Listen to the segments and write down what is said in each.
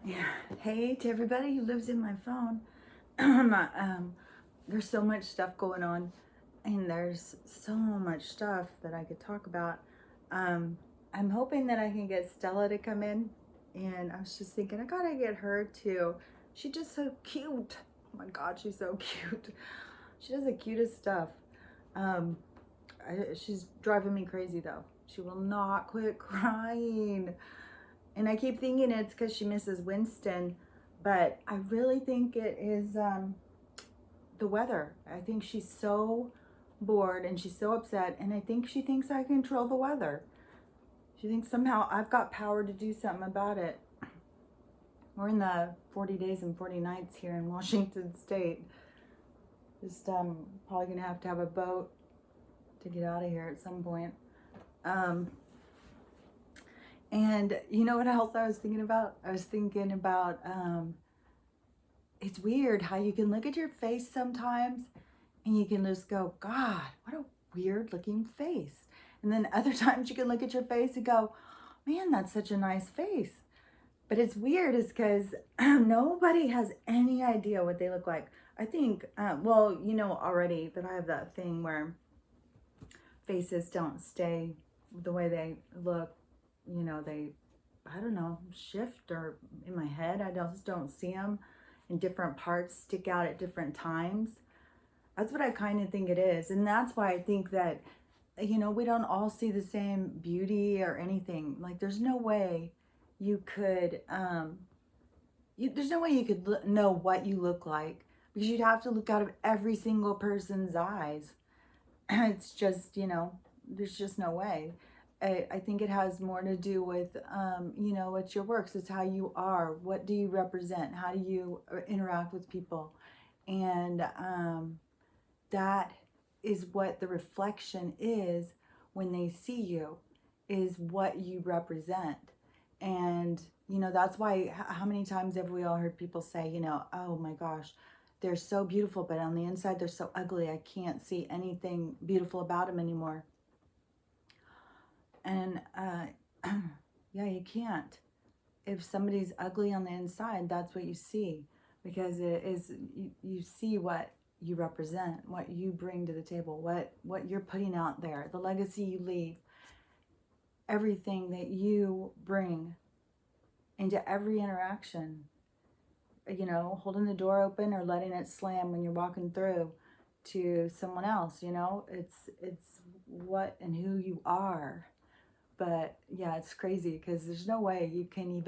Yeah. Hey to everybody who lives in my phone. There's so much stuff going on, and there's so much stuff that I could talk about. Um, I'm hoping that I can get Stella to come in, and I was just thinking I gotta get her too. She's just so cute. Oh my God, she's so cute. She does the cutest stuff. Um, she's driving me crazy though. She will not quit crying. And I keep thinking it's because she misses Winston, but I really think it is the weather. I think she's so bored and she's so upset, and I think she thinks I control the weather. She thinks somehow I've got power to do something about it. We're in the 40 days and 40 nights here in Washington State. Just probably gonna have to have a boat to get out of here at some point. Um, and you know what else I was thinking about? I was thinking about it's weird how you can look at your face sometimes and you can just go, God, what a weird looking face. And then other times you can look at your face and go, man, that's such a nice face. But it's weird is because nobody has any idea what they look like. I think, well, you know already that I have that thing where faces don't stay the way they look. You know, they, I don't know, shift, or in my head, I just don't see them, and different parts stick out at different times. That's what I kind of think it is. And that's why I think that, you know, we don't all see the same beauty or anything. Like, there's no way you could, there's no way you could know what you look like, because you'd have to look out of every single person's eyes. It's just, you know, there's just no way. I think it has more to do with, you know, it's your works. It's how you are. What do you represent? How do you interact with people? And that is what the reflection is when they see you, is what you represent. And, you know, that's why, how many times have we all heard people say, you know, oh my gosh, they're so beautiful, but on the inside they're so ugly. I can't see anything beautiful about them anymore. And yeah, you can't. If somebody's ugly on the inside, that's what you see, because it is, you see what you represent, what you bring to the table, what you're putting out there, the legacy you leave, everything that you bring into every interaction. You know, holding the door open or letting it slam when you're walking through to someone else. You know, it's what and who you are. But yeah, it's crazy because there's no way you can't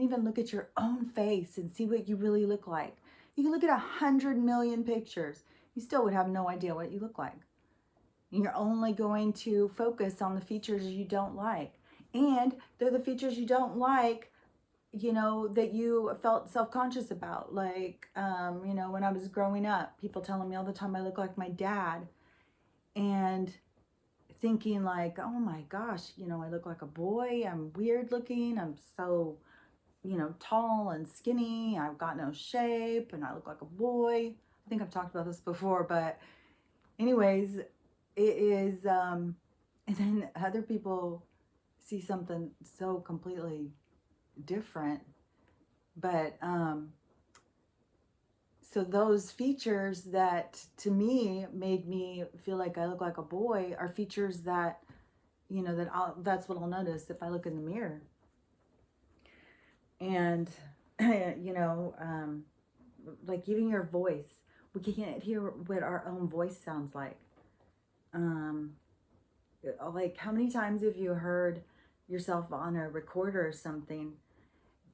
even look at your own face and see what you really look like. You can look at 100 million pictures, you still would have no idea what you look like. And you're only going to focus on the features you don't like, and they're the features you don't like, you know, that you felt self-conscious about. Like, you know, when I was growing up, people telling me all the time I look like my dad, and thinking like, oh my gosh, you know, I look like a boy, I'm weird looking, I'm so, you know, tall and skinny, I've got no shape, and I look like a boy. I think I've talked about this before, but anyways, it is, and then other people see something so completely different. But so those features that to me made me feel like I look like a boy are features that, you know, that's what I'll notice if I look in the mirror. And you know, like even your voice, we can't hear what our own voice sounds like. um like, how many times have you heard yourself on a recorder or something?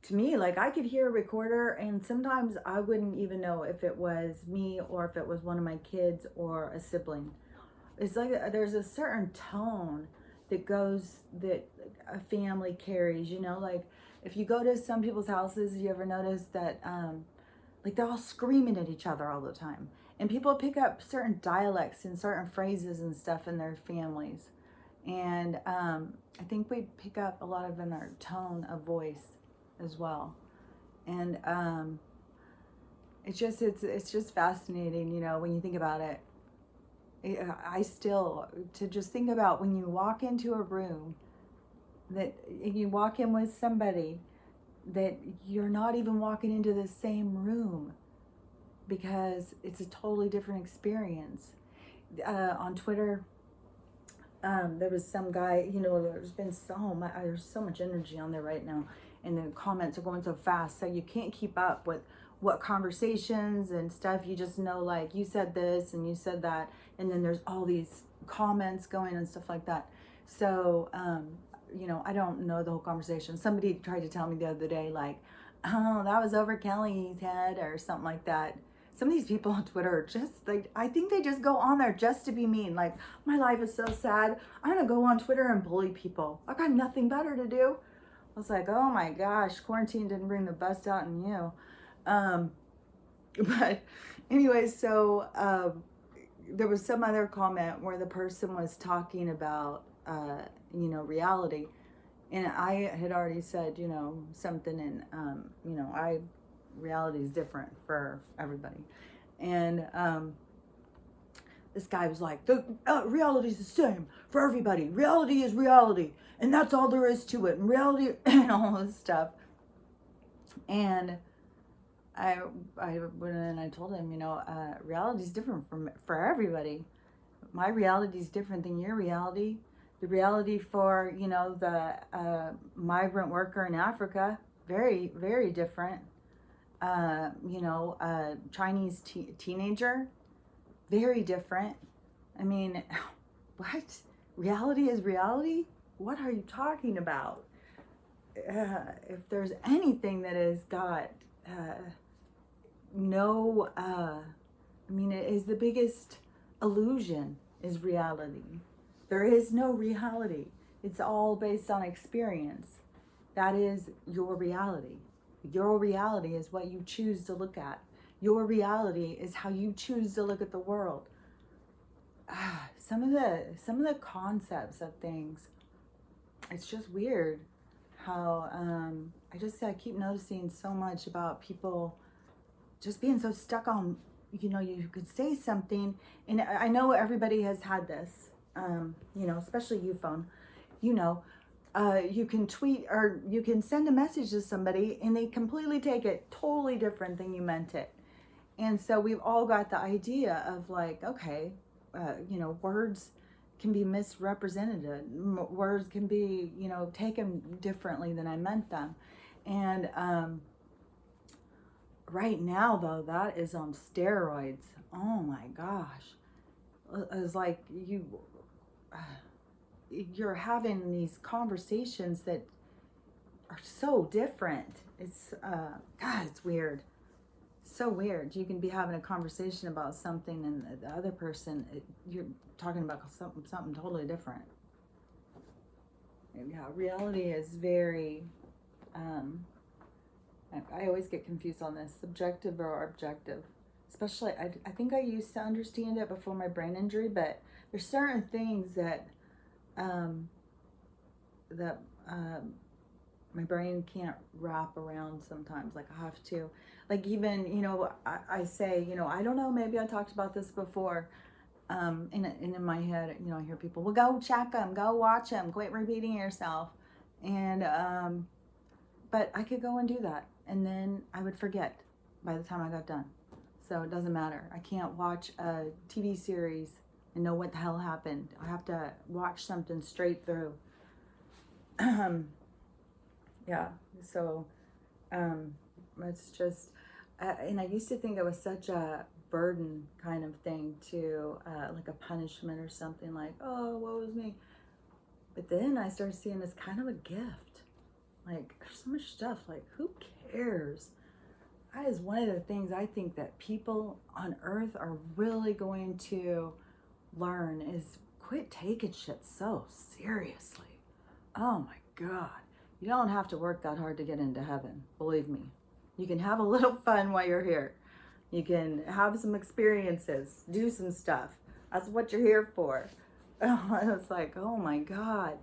To me, like, I could hear a recorder and sometimes I wouldn't even know if it was me or if it was one of my kids or a sibling. It's like there's a certain tone that a family carries, you know. Like, if you go to some people's houses, you ever notice that like they're all screaming at each other all the time, and people pick up certain dialects and certain phrases and stuff in their families. And I think we pick up a lot of in our tone of voice as well. And it's just fascinating, you know, when you think about it. I still, to just think about when you walk into a room, that you walk in with somebody, that you're not even walking into the same room because it's a totally different experience. On Twitter, there was some guy, there's so much energy on there right now, and the comments are going so fast, so you can't keep up with what conversations and stuff. You just know, like, you said this and you said that, and then there's all these comments going and stuff like that. So, I don't know the whole conversation. Somebody tried to tell me the other day, like, oh, that was over Kelly's head or something like that. Some of these people on Twitter are just like, I think they just go on there just to be mean. Like, my life is so sad, I'm gonna go on Twitter and bully people. I got nothing better to do. I was like, oh my gosh, quarantine didn't bring the best out in you. But anyway, so there was some other comment where the person was talking about, reality. And I had already said, something, and, reality is different for everybody. And this guy was like, the reality is the same for everybody. Reality is reality, and that's all there is to it. And reality, and all this stuff. And I went in and I told him, reality is different for everybody. My reality is different than your reality. The reality for, the migrant worker in Africa, very, very different. Chinese teenager, very different. I mean, what? Reality is reality? What are you talking about? If there's anything that has got it is the biggest illusion is reality. There is no reality. It's all based on experience. That is your reality. Your reality is what you choose to look at. Your reality is how you choose to look at the world. Some of the concepts of things, it's just weird how I keep noticing so much about people just being so stuck on, you could say something, and I know everybody has had this, especially you phone, you can tweet or you can send a message to somebody and they completely take it totally different than you meant it. And so we've all got the idea of like, okay, words can be misrepresented. Words can be, taken differently than I meant them. And right now, though, that is on steroids. Oh my gosh. It's like you're having these conversations that are so different. It's, God, it's weird. So weird. You can be having a conversation about something and the other person, you're talking about something totally different. Yeah, reality is very, I always get confused on this, subjective or objective. Especially, I think I used to understand it before my brain injury, but there's certain things that my brain can't wrap around sometimes. Like I have to, like even, I say, I don't know, maybe I talked about this before. And in my head, I hear people, well, go check them, go watch them, quit repeating yourself. And, but I could go and do that. And then I would forget by the time I got done. So it doesn't matter. I can't watch a TV series and know what the hell happened. I have to watch something straight through. Yeah, so it's just, and I used to think it was such a burden kind of thing to, like a punishment or something, like, oh, woe is me. But then I started seeing this kind of a gift. Like, there's so much stuff, like, who cares? That is one of the things I think that people on earth are really going to learn is quit taking shit so seriously. Oh my God. You don't have to work that hard to get into heaven. Believe me. You can have a little fun while you're here. You can have some experiences, do some stuff. That's what you're here for. It's like, oh my God.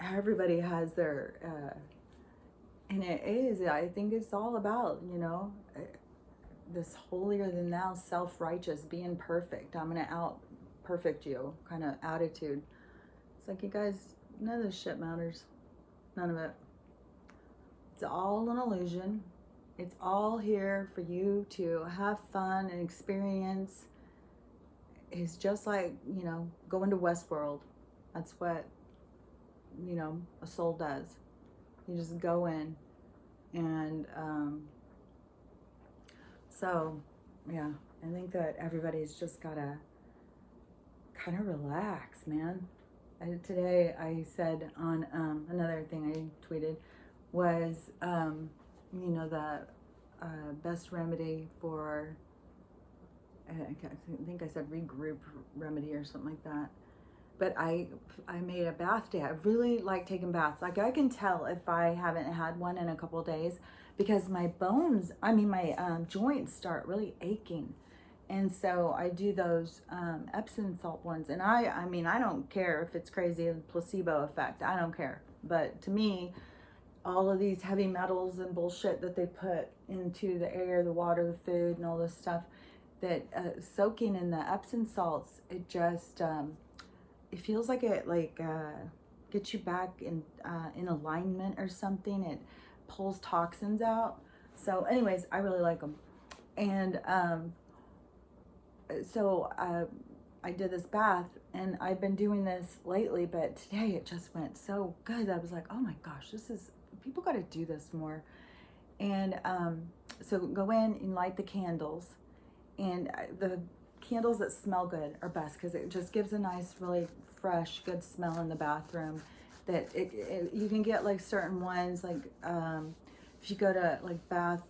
Everybody has their, and it is, I think it's all about, this holier than thou, self-righteous, being perfect. I'm going to out-perfect you kind of attitude. It's like, you guys, none of this shit matters. None of it. It's all an illusion. It's all here for you to have fun and experience. It's just like, going to Westworld. That's what, a soul does. You just go in. And so, yeah, I think that everybody's just got to kind of relax, man. Today I said on another thing I tweeted was, the best remedy for, I think I said regroup remedy or something like that. But I made a bath day. I really like taking baths. Like, I can tell if I haven't had one in a couple of days because my my joints start really aching. And so I do those Epsom salt ones. And I don't care if it's crazy, a placebo effect. I don't care. But to me, all of these heavy metals and bullshit that they put into the air, the water, the food, and all this stuff, that soaking in the Epsom salts, it just, it feels like it gets you back in alignment or something. It pulls toxins out. So anyways, I really like them. And so I did this bath, and I've been doing this lately, but today it just went so good. I was like, oh my gosh, people got to do this more. And so go in and light the candles, and the candles that smell good are best because it just gives a nice, really fresh, good smell in the bathroom. That you can get like certain ones, like if you go to like Bath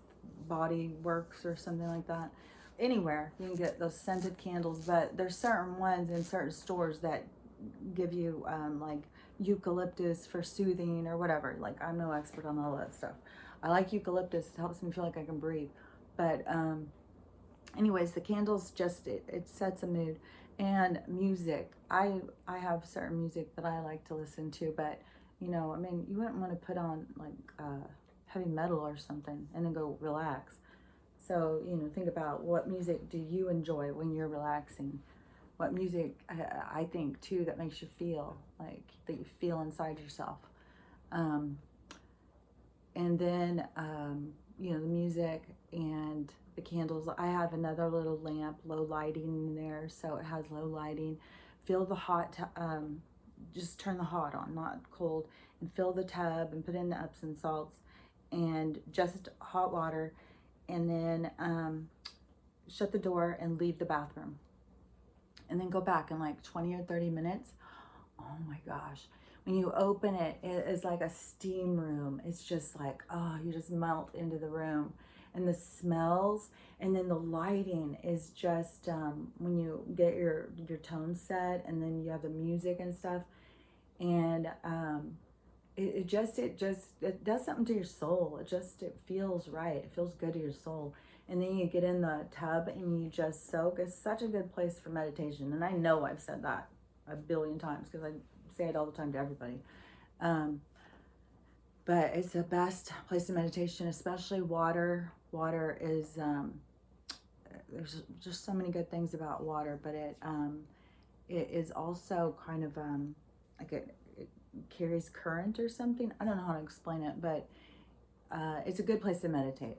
Body Works or something like that, anywhere you can get those scented candles. But there's certain ones in certain stores that give you like eucalyptus for soothing or whatever. Like, I'm no expert on all that stuff. I like eucalyptus. It helps me feel like I can breathe. But anyways, the candles just, it sets a mood. And music, I have certain music that I like to listen to, but you wouldn't want to put on like heavy metal or something and then go relax. So think about, what music do you enjoy when you're relaxing? What music, I think too, that makes you feel like that you feel inside yourself. And then the music and the candles. I have another little lamp, low lighting in there, so it has low lighting. Fill the hot, just turn the hot on, not cold, and fill the tub and put in the Epsom salts and just hot water, and then shut the door and leave the bathroom. And then go back in like 20 or 30 minutes. Oh my gosh. When you open it, it is like a steam room. It's just like, oh, you just melt into the room. And the smells, and then the lighting is just, when you get your tone set, and then you have the music and stuff, and it does something to your soul. It feels right. It feels good to your soul. And then you get in the tub and you just soak. It's such a good place for meditation. And I know I've said that a billion times because I say it all the time to everybody. But it's the best place of meditation, especially water. Water is, there's just so many good things about water, but it is also kind of like it carries current or something. I don't know how to explain it, but it's a good place to meditate.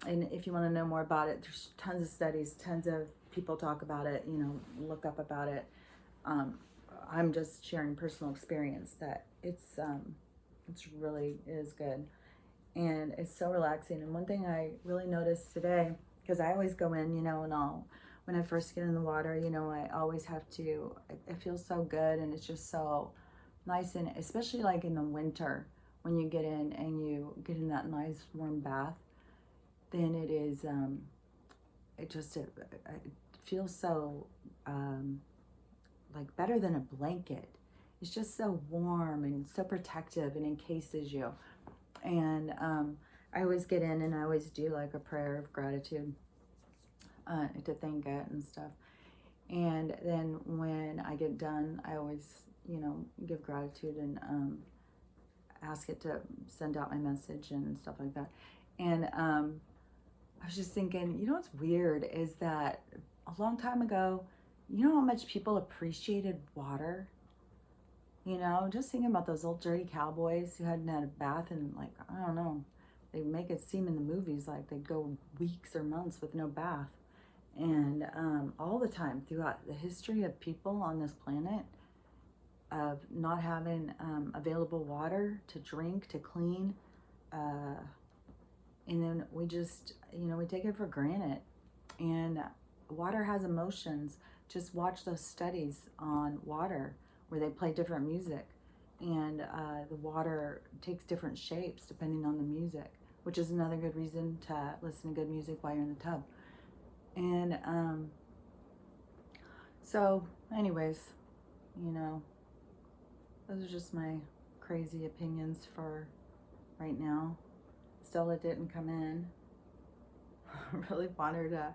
And if you want to know more about it, there's tons of studies, tons of people talk about it, look up about it. I'm just sharing personal experience that it's really is good. And it's so relaxing. And one thing I really noticed today, because I always go in, and when I first get in the water, I always have to, it feels so good, and it's just so nice. And especially like in the winter, when you get in and you get in that nice warm bath, then it is, it feels so, like better than a blanket. It's just so warm and so protective and encases you. And I always get in and I always do like a prayer of gratitude to thank it and stuff. And then when I get done, I always, give gratitude and ask it to send out my message and stuff like that. And I was just thinking, what's weird is that a long time ago, how much people appreciated water? You know, just thinking about those old dirty cowboys who hadn't had a bath in, like, I don't know, they make it seem in the movies like they'd go weeks or months with no bath. And all the time throughout the history of people on this planet, of not having available water to drink, to clean, and then we just, you know, we take it for granted. And water has emotions. Just watch those studies on water where they play different music, and the water takes different shapes depending on the music, which is another good reason to listen to good music while you're in the tub. And so, anyways, you know, those are just my crazy opinions for right now. Stella didn't come in. I really want her to,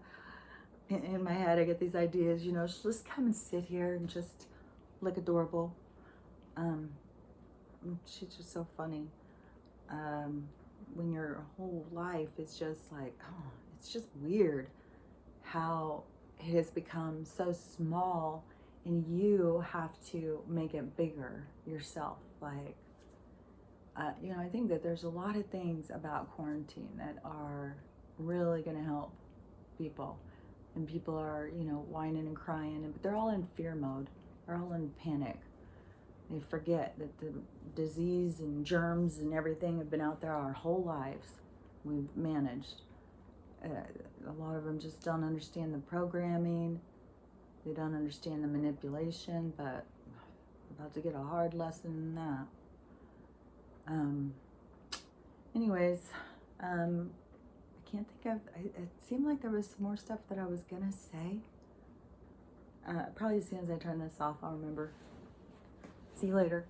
in my head, I get these ideas, you know, she'll just come and sit here and just look adorable. She's just so funny. When your whole life is just like, oh, it's just weird how it has become so small and you have to make it bigger yourself. Like, you know, I think that there's a lot of things about quarantine that are really going to help people. And people are, you know, whining and crying, but they're all in fear mode. They're all in panic. They forget that the disease and germs and everything have been out there our whole lives. We've managed. A lot of them just don't understand the programming. They don't understand the manipulation, but I'm about to get a hard lesson in that. Anyways, I can't think of, it seemed like there was more stuff that I was gonna say. Probably as soon as I turn this off, I'll remember. See you later.